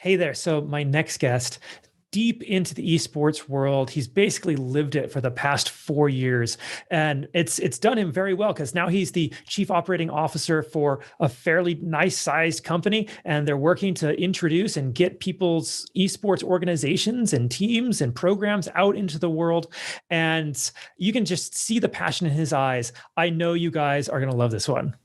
Hey there. So my next guest, deep into the esports world, he's basically lived it for the past 4 years, and it's done him very well because now he's the chief operating officer for a fairly nice sized company, and they're working to introduce and get people's esports organizations and teams and programs out into the world. And you can just see the passion in his eyes. I know you guys are going to love this one.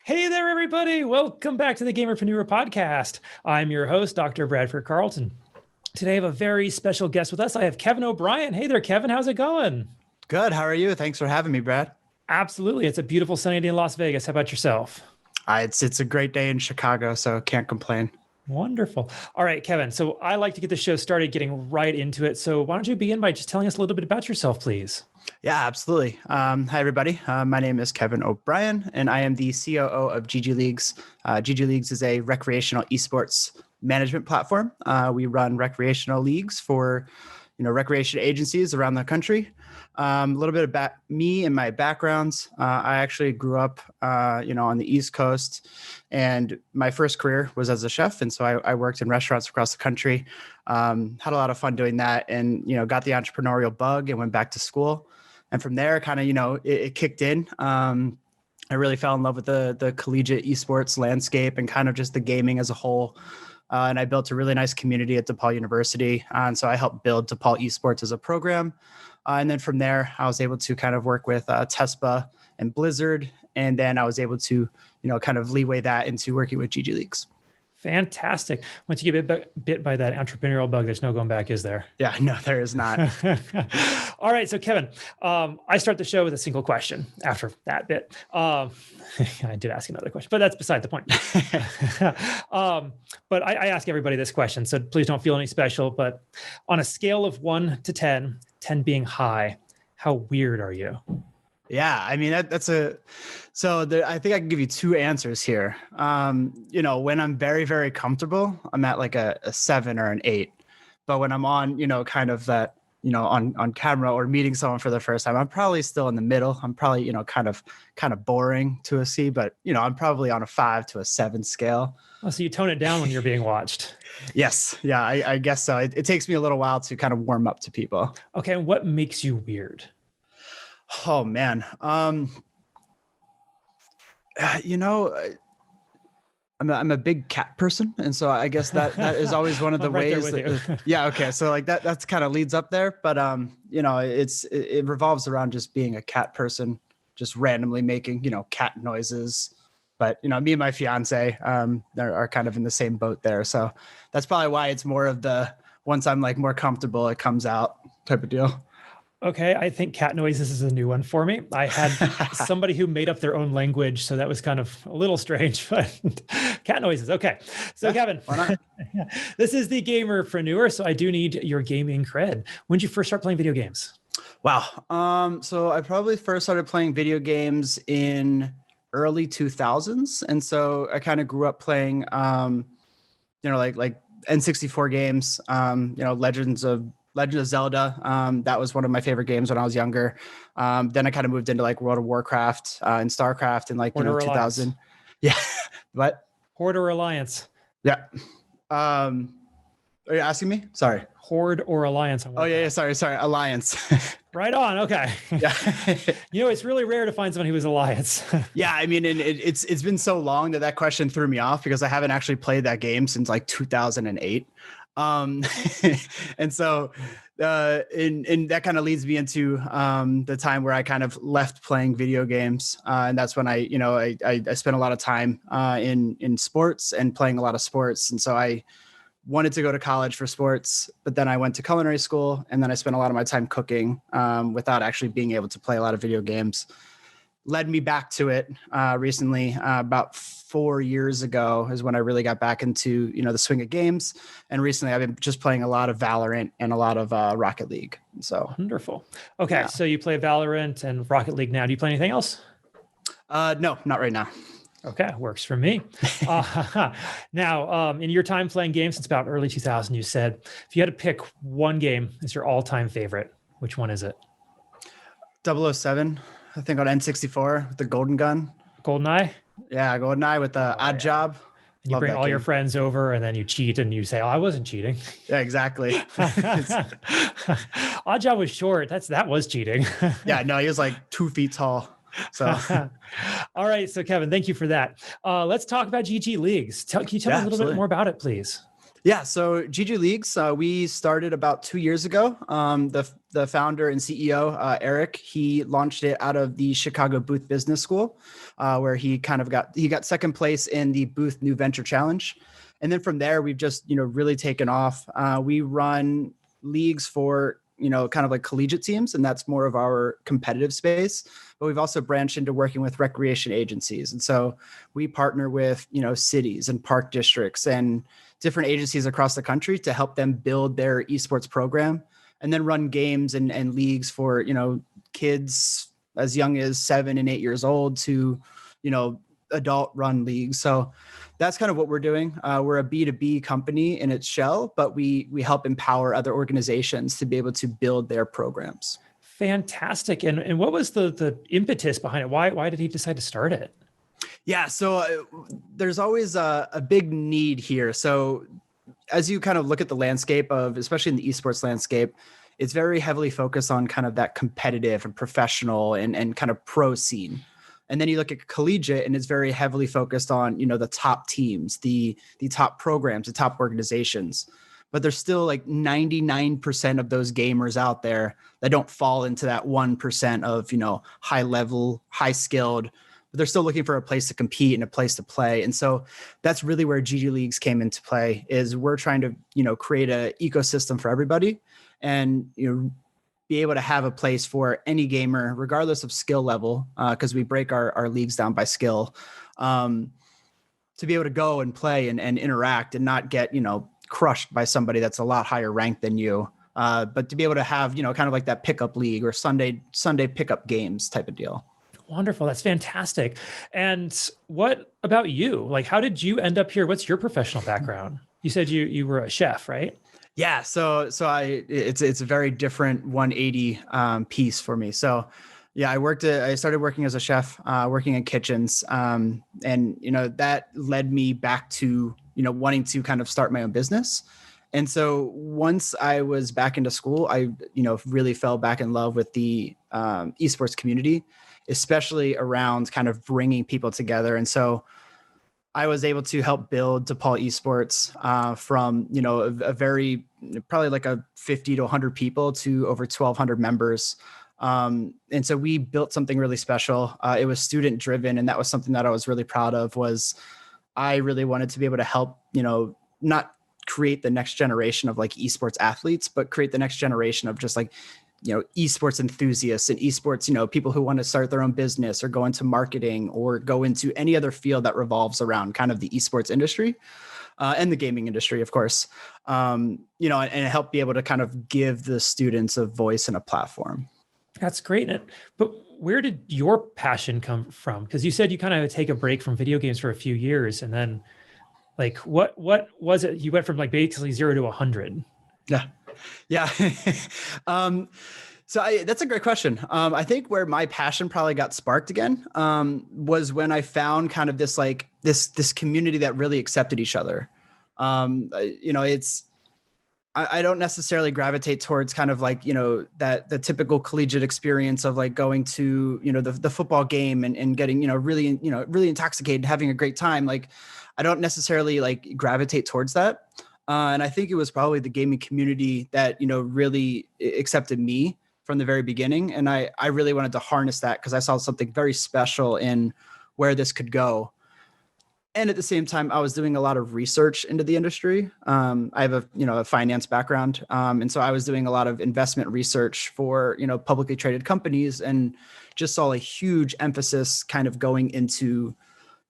Hey there, everybody. Welcome back to the Gamerpreneur podcast. I'm your host, Dr. Bradford Carlton. Today, I have a very special guest with us. I have Kevin O'Brien. Hey there, Kevin. How's it going? Good. How are you? Thanks for having me, Brad. Absolutely. It's a beautiful sunny day in Las Vegas. How about yourself? It's a great day in Chicago, so can't complain. Wonderful. All right, Kevin. So I like to get the show started getting right into it. So why don't you begin by just telling us a little bit about yourself, please? Yeah, absolutely. Hi, everybody. My name is Kevin O'Brien, and I am the COO of GG Leagues. GG Leagues is a recreational esports management platform. We run recreational leagues for, recreation agencies around the country. A little bit about me and my backgrounds. I actually grew up, on the East Coast, and my first career was as a chef. And so I worked in restaurants across the country, had a lot of fun doing that, and, got the entrepreneurial bug and went back to school. And from there, kind of, it kicked in. I really fell in love with the collegiate esports landscape and kind of just the gaming as a whole. And I built a really nice community at DePaul University. And so I helped build DePaul Esports as a program. And then from there, I was able to kind of work with TESPA and Blizzard. And then I was able to, kind of leeway that into working with GG Leagues. Fantastic. Once you get bit by that entrepreneurial bug, there's no going back, is there? Yeah, no, there is not. All right. So Kevin, I start the show with a single question after that bit. I did ask another question, but that's beside the point. But I ask everybody this question, so please don't feel any special, but on a scale of 1 to 10, 10 being high, how weird are you? Yeah, I mean, I think I can give you two answers here. When I'm very, very comfortable, I'm at like a 7 or an 8. But when I'm on, kind of that, on camera or meeting someone for the first time, I'm probably still in the middle. I'm probably, kind of boring to a C, but, I'm probably on a 5 to a 7 scale. Oh, so you tone it down when you're being watched. Yes. Yeah, I guess so. It takes me a little while to kind of warm up to people. Okay. And what makes you weird? Oh man. I'm a big cat person. And so I guess that is always one of the ways yeah. Okay. So like that's kind of leads up there, but it revolves around just being a cat person, just randomly making, cat noises. But, me and my fiance are kind of in the same boat there. So that's probably why it's more of the, once I'm like more comfortable, it comes out type of deal. Okay, I think cat noises is a new one for me. I had somebody who made up their own language, so that was kind of a little strange, but cat noises. Okay, so Kevin, this is the Gamerpreneur, so I do need your gaming cred. When did you first start playing video games? Wow. So I probably first started playing video games in early 2000s, and so I kind of grew up playing, like N64 games, Legend of Zelda. That was one of my favorite games when I was younger. Then I kind of moved into like World of Warcraft and StarCraft in like 2000. Yeah. What? Horde or Alliance? Yeah. Are you asking me? Sorry. Horde or Alliance? Oh yeah. Sorry. Alliance. Right on. Okay. Yeah. It's really rare to find someone who is Alliance. Yeah. I mean, and it's been so long that question threw me off because I haven't actually played that game since like 2008. And so, and that kind of leads me into, the time where I kind of left playing video games. And that's when I spent a lot of time, in sports and playing a lot of sports. And so I wanted to go to college for sports, but then I went to culinary school and then I spent a lot of my time cooking, without actually being able to play a lot of video games. Led me back to it recently. About 4 years ago is when I really got back into the swing of games. And recently, I've been just playing a lot of Valorant and a lot of Rocket League. So wonderful. Okay, yeah. So you play Valorant and Rocket League now. Do you play anything else? No, not right now. Okay, works for me. Now, in your time playing games since about early 2000, you said if you had to pick one game as your all-time favorite, which one is it? 007, I think on N64 with the golden gun. GoldenEye? Yeah, GoldenEye with the Oh, Odd yeah. Job. And you Love bring that all your game. friends over and then you cheat and you say, oh, I wasn't cheating. Yeah, exactly. Odd Job was short. That was cheating. Yeah, no, he was like 2 feet tall. So all right. So Kevin, thank you for that. Let's talk about GG Leagues. Can you tell me yeah, a little bit absolutely. more about it, please? Yeah, so GGLeagues, we started about 2 years ago. The founder and CEO, Eric, he launched it out of the Chicago Booth Business School, where he got second place in the Booth New Venture Challenge, and then from there we've just really taken off. We run leagues for kind of like collegiate teams, and that's more of our competitive space. But we've also branched into working with recreation agencies, and so we partner with cities and park districts and different agencies across the country to help them build their esports program, and then run games and leagues for kids as young as 7 and 8 years old to adult run leagues. So that's kind of what we're doing. We're a B2B company in its shell, but we help empower other organizations to be able to build their programs. Fantastic. And what was the impetus behind it? Why did he decide to start it? Yeah, so there's always a big need here. So as you kind of look at the landscape of, especially in the esports landscape, it's very heavily focused on kind of that competitive and professional and kind of pro scene. And then you look at collegiate and it's very heavily focused on, the top teams, the top programs, the top organizations. But there's still like 99% of those gamers out there that don't fall into that 1% of, high level, high skilled, but they're still looking for a place to compete and a place to play. And so that's really where GG Leagues came into play, is we're trying to, create an ecosystem for everybody and, be able to have a place for any gamer, regardless of skill level, because we break our leagues down by skill, to be able to go and play and interact and not get, crushed by somebody that's a lot higher ranked than you. But to be able to have, kind of like that pickup league or Sunday pickup games type of deal. Wonderful. That's fantastic. And what about you? Like, how did you end up here? What's your professional background? You said you were a chef, right? Yeah. So it's a very different 180 piece for me. So yeah, I started working as a chef, working in kitchens. And, that led me back to, wanting to kind of start my own business. And so once I was back into school, I, really fell back in love with the esports community, especially around kind of bringing people together. And so I was able to help build DePaul Esports from, a very, probably like a 50 to 100 people to over 1,200 members. And so we built something really special. It was student driven. And that was something that I was really proud of. Was I really wanted to be able to help, not create the next generation of like esports athletes, but create the next generation of just like, esports enthusiasts and esports, people who want to start their own business or go into marketing or go into any other field that revolves around kind of the esports industry and the gaming industry, of course, and help be able to kind of give the students a voice and a platform. That's great. But where did your passion come from? Because you said you kind of take a break from video games for a few years, and then like, what was it? You went from like basically 0 to 100. Yeah. Yeah. That's a great question. I think where my passion probably got sparked again was when I found kind of this like this community that really accepted each other. I don't necessarily gravitate towards kind of like, that the typical collegiate experience of like going to, the football game and getting, really intoxicated, having a great time. Like, I don't necessarily like gravitate towards that. And I think it was probably the gaming community that, really accepted me from the very beginning. And I really wanted to harness that because I saw something very special in where this could go. And at the same time, I was doing a lot of research into the industry. I have a finance background. And so I was doing a lot of investment research for, publicly traded companies, and just saw a huge emphasis kind of going into,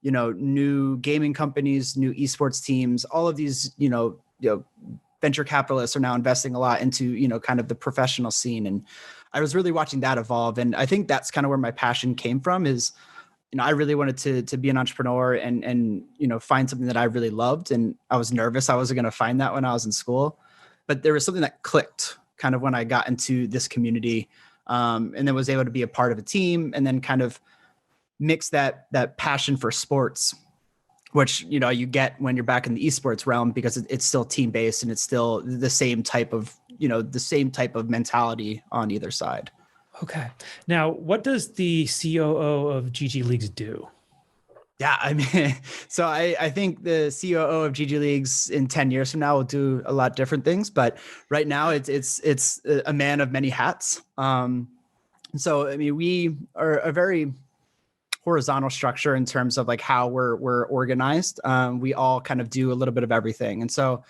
new gaming companies, new esports teams, all of these, venture capitalists are now investing a lot into, kind of the professional scene. And I was really watching that evolve. And I think that's kind of where my passion came from, is I really wanted to be an entrepreneur and find something that I really loved. And I was nervous I wasn't going to find that when I was in school, but there was something that clicked kind of when I got into this community, and then was able to be a part of a team, and then kind of mix that passion for sports, which you get when you're back in the esports realm, because it's still team based and it's still the same type of mentality on either side. Okay. Now, what does the COO of GG Leagues do? Yeah, I mean, so I think the COO of GG Leagues in 10 years from now will do a lot different things, but right now it's a man of many hats. So I mean, we are a very horizontal structure in terms of like how we're organized. We all kind of do a little bit of everything, and so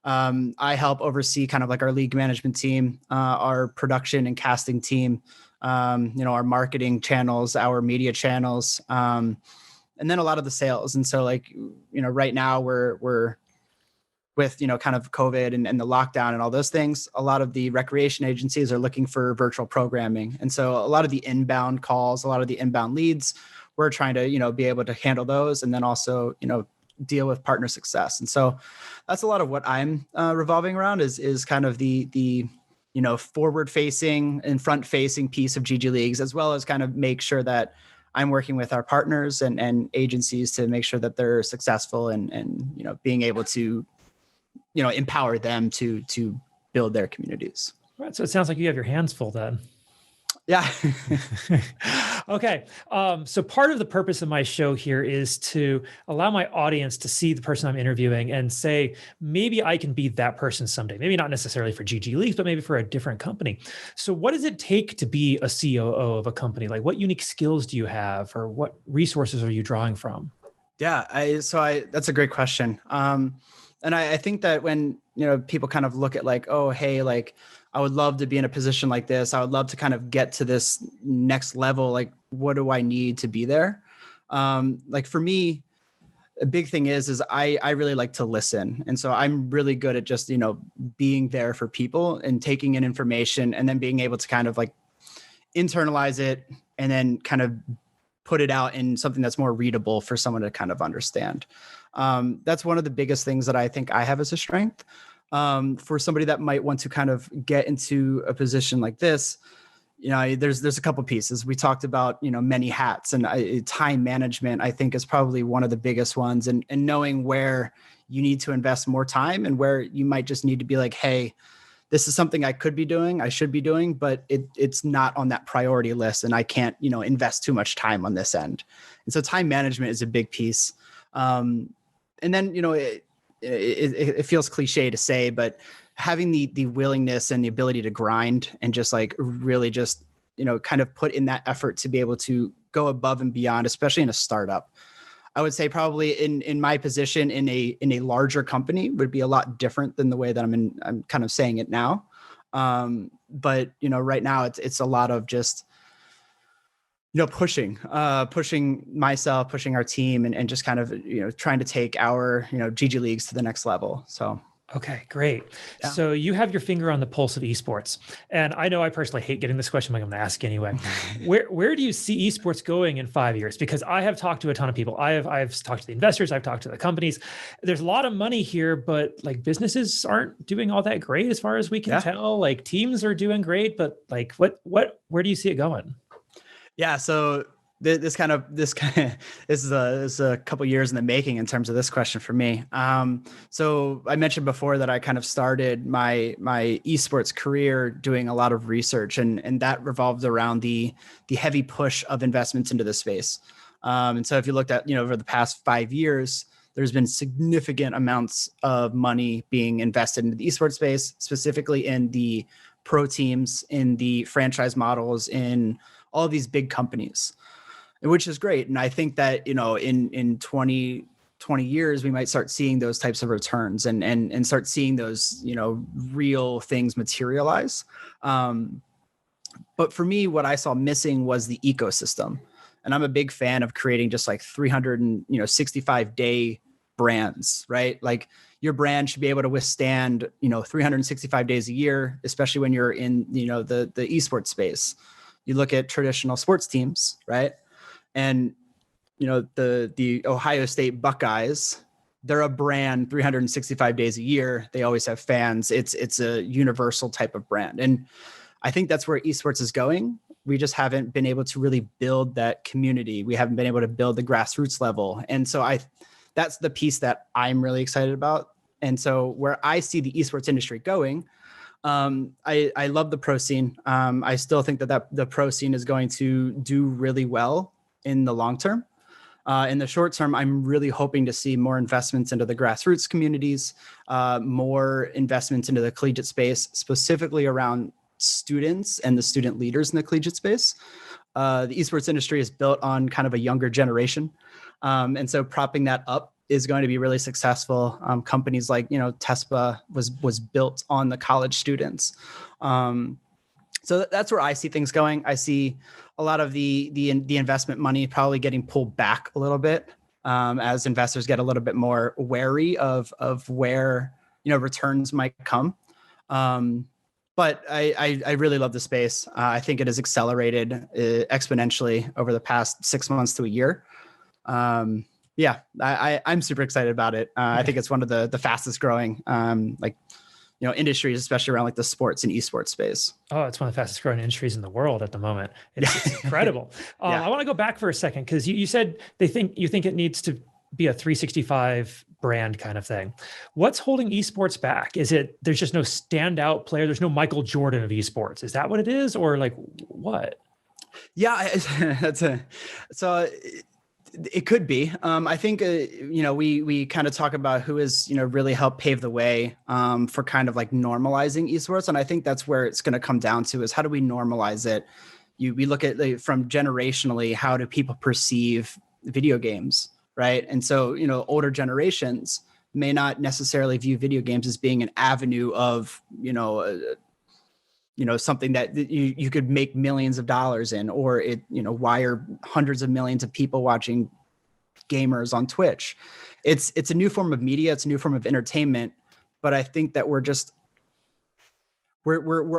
I help oversee kind of like our league management team, our production and casting team, our marketing channels, our media channels. And then a lot of the sales. And so like, right now we're with, kind of COVID and the lockdown and all those things, a lot of the recreation agencies are looking for virtual programming. And so a lot of the inbound calls, a lot of the inbound leads, we're trying to, be able to handle those. And then also, deal with partner success. And so that's a lot of what I'm revolving around is kind of the forward facing and front facing piece of GG Leagues, as well as kind of make sure that I'm working with our partners and agencies to make sure that they're successful and being able to, empower them to build their communities. Right. So it sounds like you have your hands full then. Yeah. Okay. So part of the purpose of my show here is to allow my audience to see the person I'm interviewing and say, maybe I can be that person someday. Maybe not necessarily for GG Leagues, but maybe for a different company. So what does it take to be a COO of a company? Like, what unique skills do you have, or what resources are you drawing from? Yeah. That's a great question. And I think that when, people kind of look at like, oh, hey, like, I would love to be in a position like this. I would love to kind of get to this next level. Like, what do I need to be there? Like for me, a big thing is I really like to listen. And so I'm really good at just, being there for people and taking in information and then being able to kind of like internalize it and then kind of put it out in something that's more readable for someone to kind of understand. That's one of the biggest things that I think I have as a strength. For somebody that might want to kind of get into a position like this, there's a couple pieces. We talked about, many hats, and time management, I think, is probably one of the biggest ones, and knowing where you need to invest more time and where you might just need to be like, hey, this is something I could be doing, I should be doing, but it's not on that priority list, and I can't, invest too much time on this end. And so time management is a big piece. And then, it feels cliche to say, but having the willingness and the ability to grind and just like really just, kind of put in that effort to be able to go above and beyond, especially in a startup. I would say probably in my position in a larger company would be a lot different than the way that I'm kind of saying it now. But right now it's a lot of just, pushing myself, pushing our team, and just kind of, trying to take our, GG Leagues to the next level. So. Okay, great. Yeah. So you have your finger on the pulse of esports. And I know I personally hate getting this question, but I'm going to ask anyway. Where do you see esports going in 5 years? Because I have talked to a ton of people. I've talked to the investors, I've talked to the companies. There's a lot of money here, but like businesses aren't doing all that great as far as we can tell. Like teams are doing great, but like where do you see it going? Yeah. So this is a couple years in the making in terms of this question for me. So I mentioned before that I kind of started my esports career doing a lot of research, and that revolved around the heavy push of investments into this space. And so if you looked at, over the past 5 years, there's been significant amounts of money being invested into the esports space, specifically in the pro teams, in the franchise models, in all these big companies, which is great. And I think that, in 20 years, we might start seeing those types of returns and start seeing those, real things materialize. But for me, what I saw missing was the ecosystem. And I'm a big fan of creating just like 365-day brands, right? Like your brand should be able to withstand, 365 days a year, especially when you're in, the esports space. You look at traditional sports teams, right? And the Ohio State Buckeyes, they're a brand 365 days a year. They always have fans. It's a universal type of brand. And I think that's where esports is going. We just haven't been able to really build that community. We haven't been able to build the grassroots level. And so that's the piece that I'm really excited about. And so where I see the esports industry going, I love the pro scene. I still think that the pro scene is going to do really well in the long term. In the short term, I'm really hoping to see more investments into the grassroots communities, more investments into the collegiate space, specifically around students and the student leaders in the collegiate space. The esports industry is built on kind of a younger generation. And so propping that up is going to be really successful. Companies like, Tespa was built on the college students. So that's where I see things going. I see a lot of the investment money probably getting pulled back a little bit as investors get a little bit more wary of where returns might come. But I really love the space. I think it has accelerated exponentially over the past 6 months to a year. I'm super excited about it. I think it's one of the fastest growing industries, especially around like the sports and esports space. Oh, it's one of the fastest growing industries in the world at the moment. It's incredible. I want to go back for a second because you said you think it needs to be a 365 brand kind of thing. What's holding esports back? Is it there's just no standout player? There's no Michael Jordan of esports. Is that what it is, or like what? Yeah, it could be. I think, we kind of talk about who has, really helped pave the way for kind of like normalizing esports. And I think that's where it's going to come down to is how do we normalize it? We look at from generationally, how do people perceive video games, right? And so, older generations may not necessarily view video games as being an avenue of, something that you could make millions of dollars in, or why are hundreds of millions of people watching gamers on Twitch? It's a new form of media. It's a new form of entertainment, but I think that we're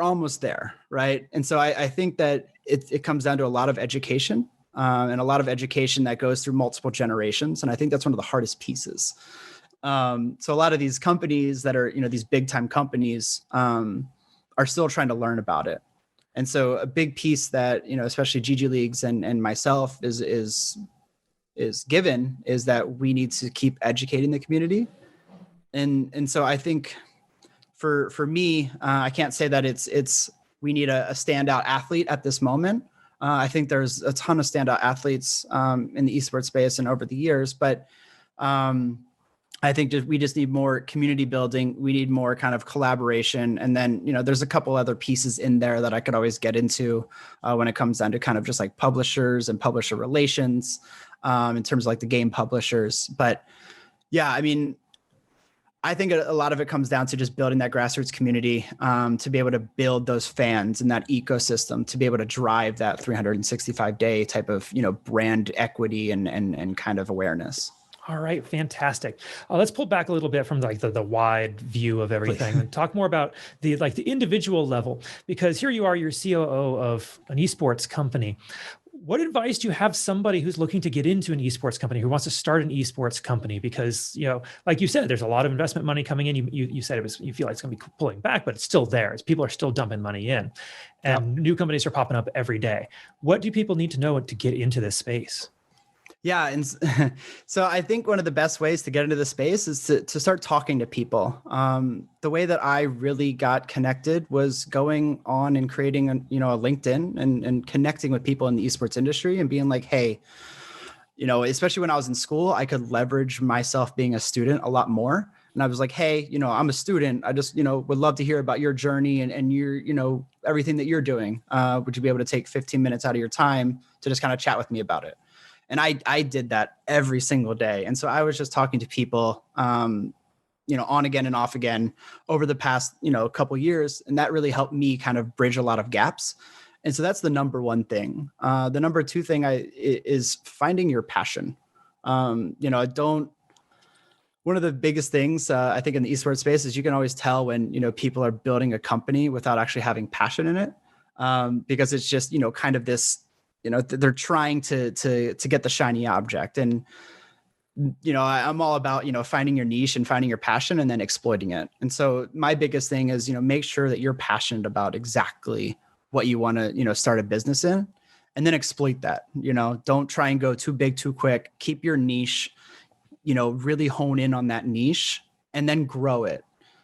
almost there. Right. And so I think that it comes down to a lot of education and a lot of education that goes through multiple generations. And I think that's one of the hardest pieces. So a lot of these companies that are, these big time companies, are still trying to learn about it. And so a big piece that, especially GG Leagues and myself is given is that we need to keep educating the community. And so I think for me, I can't say that we need a standout athlete at this moment. I think there's a ton of standout athletes in the esports space and over the years, but I think we just need more community building. We need more kind of collaboration. And then, there's a couple other pieces in there that I could always get into when it comes down to kind of just like publishers and publisher relations in terms of like the game publishers. But yeah, I mean, I think a lot of it comes down to just building that grassroots community to be able to build those fans and that ecosystem, to be able to drive that 365-day type of, brand equity and kind of awareness. All right, fantastic. Let's pull back a little bit from like the wide view of everything and talk more about the individual level, because here you are, you're COO of an esports company. What advice do you have somebody who's looking to get into an esports company, who wants to start an esports company? Because, like you said, there's a lot of investment money coming in. You said you feel like it's going to be pulling back, but it's still there. People are still dumping money in, and new companies are popping up every day. What do people need to know to get into this space? Yeah. And so I think one of the best ways to get into the space is to start talking to people. The way that I really got connected was going on and creating a LinkedIn and connecting with people in the esports industry and being like, hey, especially when I was in school, I could leverage myself being a student a lot more. And I was like, hey, I'm a student. I just, would love to hear about your journey and your, everything that you're doing. Would you be able to take 15 minutes out of your time to just kind of chat with me about it? And I did that every single day. And so I was just talking to people, on again and off again over the past, couple years. And that really helped me kind of bridge a lot of gaps. And so that's the number one thing. The number two thing is finding your passion. One of the biggest things I think in the esports space is you can always tell when, people are building a company without actually having passion in it. Because it's just, kind of this they're trying to get the shiny object. And, I'm all about, finding your niche and finding your passion and then exploiting it. And so my biggest thing is, make sure that you're passionate about exactly what you want to, start a business in, and then exploit that. Don't try and go too big, too quick. Keep your niche, really hone in on that niche and then grow it.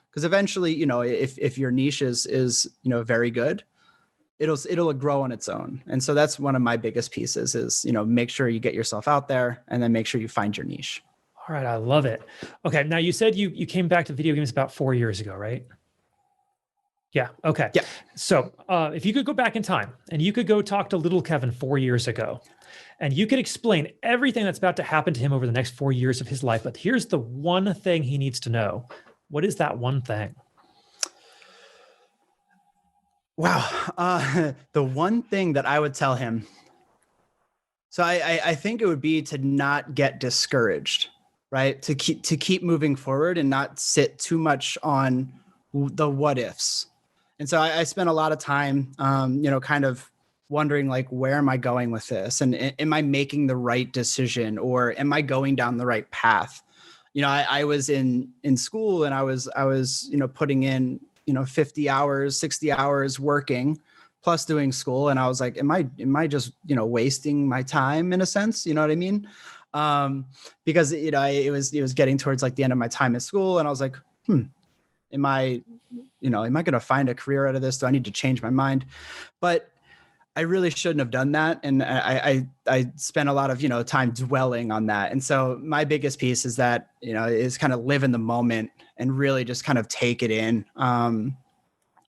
Because eventually, if your niche is very good, it'll grow on its own. And so that's one of my biggest pieces is, make sure you get yourself out there and then make sure you find your niche. All right. I love it. Okay. Now you said you came back to video games about 4 years ago, right? Yeah. Okay. Yeah. So if you could go back in time and you could go talk to little Kevin 4 years ago, and you could explain everything that's about to happen to him over the next 4 years of his life, but here's the one thing he needs to know. What is that one thing? Wow. The one thing that I would tell him. So I think it would be to not get discouraged, right? To keep moving forward and not sit too much on the what ifs. And so I spent a lot of time, kind of wondering like, where am I going with this? And am I making the right decision, or am I going down the right path? I was in school and I was, putting in, 50 hours, 60 hours working plus doing school. And I was like, am I just, wasting my time in a sense? You know what I mean? Because, it was getting towards like the end of my time at school. And I was like, am I going to find a career out of this? Do I need to change my mind? But I really shouldn't have done that. And I spent a lot of, time dwelling on that. And so my biggest piece is that, is kind of live in the moment and really just kind of take it in,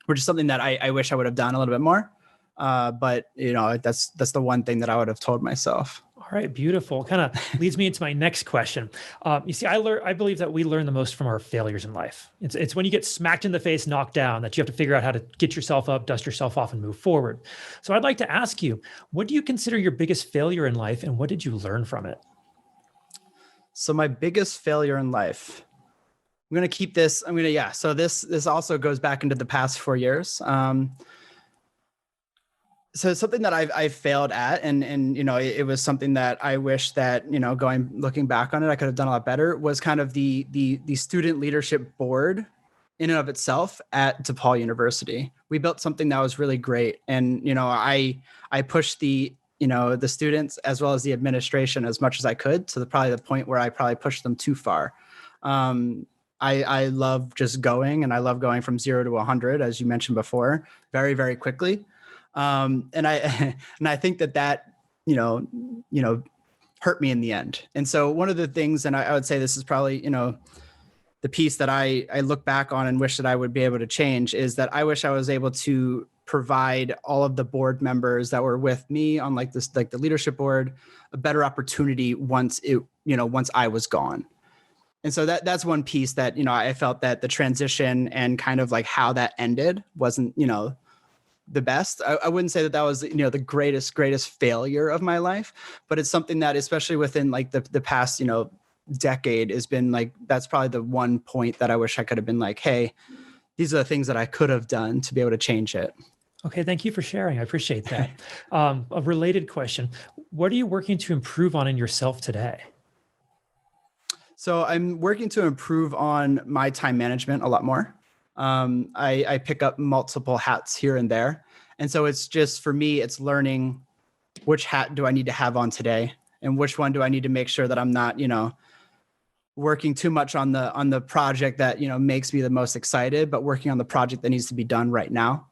which is something that I wish I would have done a little bit more. But that's the one thing that I would have told myself. All right, beautiful. Kind of leads me into my next question. You see, I believe that we learn the most from our failures in life. It's when you get smacked in the face, knocked down, that you have to figure out how to get yourself up, dust yourself off, and move forward. So I'd like to ask you, what do you consider your biggest failure in life, and what did you learn from it? So my biggest failure in life, I'm going to keep this. So this also goes back into the past 4 years. So it's something that I've failed at, and it was something that I wish that looking back on it, I could have done a lot better. Was kind of the student leadership board in and of itself at DePaul University. We built something that was really great, and I pushed the students as well as the administration as much as I could, to probably the point where I probably pushed them too far. I love just going, and I love going from 0 to 100, as you mentioned before, very, very quickly. And I think that hurt me in the end. And so one of the things, and I would say this is probably, the piece that I look back on and wish that I would be able to change, is that I wish I was able to provide all of the board members that were with me on the leadership board a better opportunity once I was gone. And so that's one piece that, I felt that the transition and kind of like how that ended wasn't, the best. I wouldn't say that was, the greatest failure of my life, but it's something that, especially within like the past, decade, has been like, that's probably the one point that I wish I could have been like, hey, these are the things that I could have done to be able to change it. Okay. Thank you for sharing. I appreciate that. A related question. What are you working to improve on in yourself today? So I'm working to improve on my time management a lot more. I pick up multiple hats here and there. And so it's just, for me, it's learning which hat do I need to have on today, and which one do I need to make sure that I'm not, working too much on the project that, makes me the most excited, but working on the project that needs to be done right now.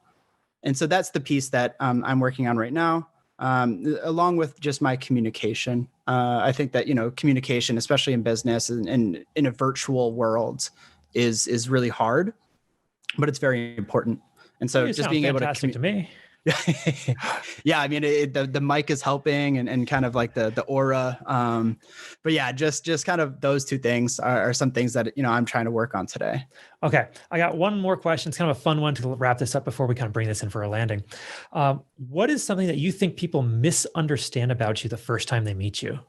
And so that's the piece that I'm working on right now, along with just my communication. I think that, communication, especially in business and in a virtual world, is really hard, but it's very important. And so just being able to me. Yeah, I mean, the mic is helping, and kind of like the aura. But yeah, just kind of those two things are some things that, I'm trying to work on today. Okay. I got one more question. It's kind of a fun one to wrap this up before we kind of bring this in for a landing. What is something that you think people misunderstand about you the first time they meet you?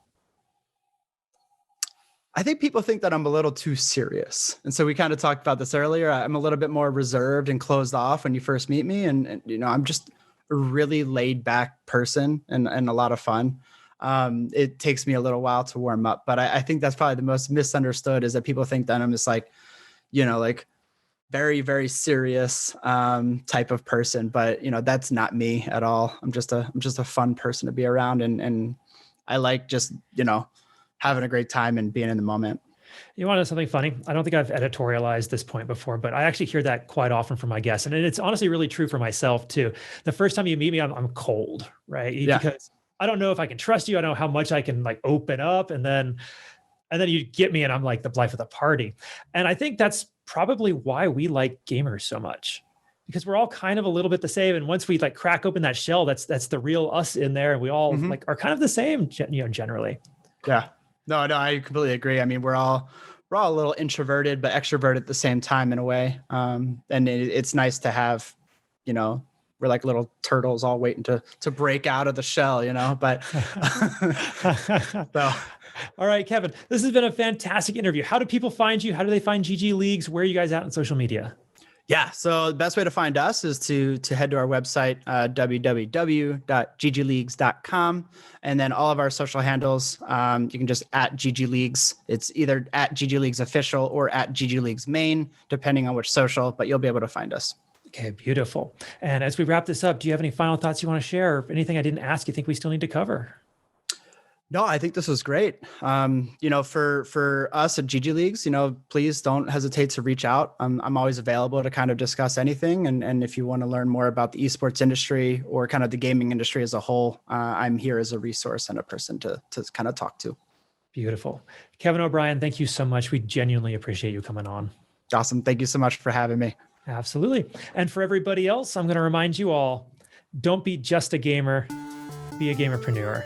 I think people think that I'm a little too serious. And so we kind of talked about this earlier. I'm a little bit more reserved and closed off when you first meet me. And I'm just a really laid back person and a lot of fun. It takes me a little while to warm up, but I think that's probably the most misunderstood, is that people think that I'm just like, like very, very serious type of person, but that's not me at all. I'm just a fun person to be around, and I like just having a great time and being in the moment. You want to know something funny? I don't think I've editorialized this point before, but I actually hear that quite often from my guests. And it's honestly really true for myself too. The first time you meet me, I'm cold, right? Yeah. Because I don't know if I can trust you. I don't know how much I can like open up. And then you get me and I'm like the life of the party. And I think that's probably why we like gamers so much, because we're all kind of a little bit the same. And once we like crack open that shell, that's the real us in there. And we all like are kind of the same, generally. Yeah. No, I completely agree. I mean, we're all a little introverted, but extroverted at the same time in a way. And it's nice to have, we're like little turtles all waiting to break out of the shell, but so. All right, Kevin, this has been a fantastic interview. How do people find you? How do they find GG Leagues? Where are you guys at on social media? Yeah, so the best way to find us is to head to our website, www.ggleagues.com. And then all of our social handles, you can just at GG Leagues. It's either at GG Leagues Official or at GG Leagues Main, depending on which social, but you'll be able to find us. Okay, beautiful. And as we wrap this up, do you have any final thoughts you want to share, or anything I didn't ask you think we still need to cover? No, I think this was great. For us at GG Leagues, please don't hesitate to reach out. I'm always available to kind of discuss anything. And if you want to learn more about the esports industry or kind of the gaming industry as a whole, I'm here as a resource and a person to kind of talk to. Beautiful. Kevin O'Brien, thank you so much. We genuinely appreciate you coming on. Awesome. Thank you so much for having me. Absolutely. And for everybody else, I'm going to remind you all, don't be just a gamer, be a gamerpreneur.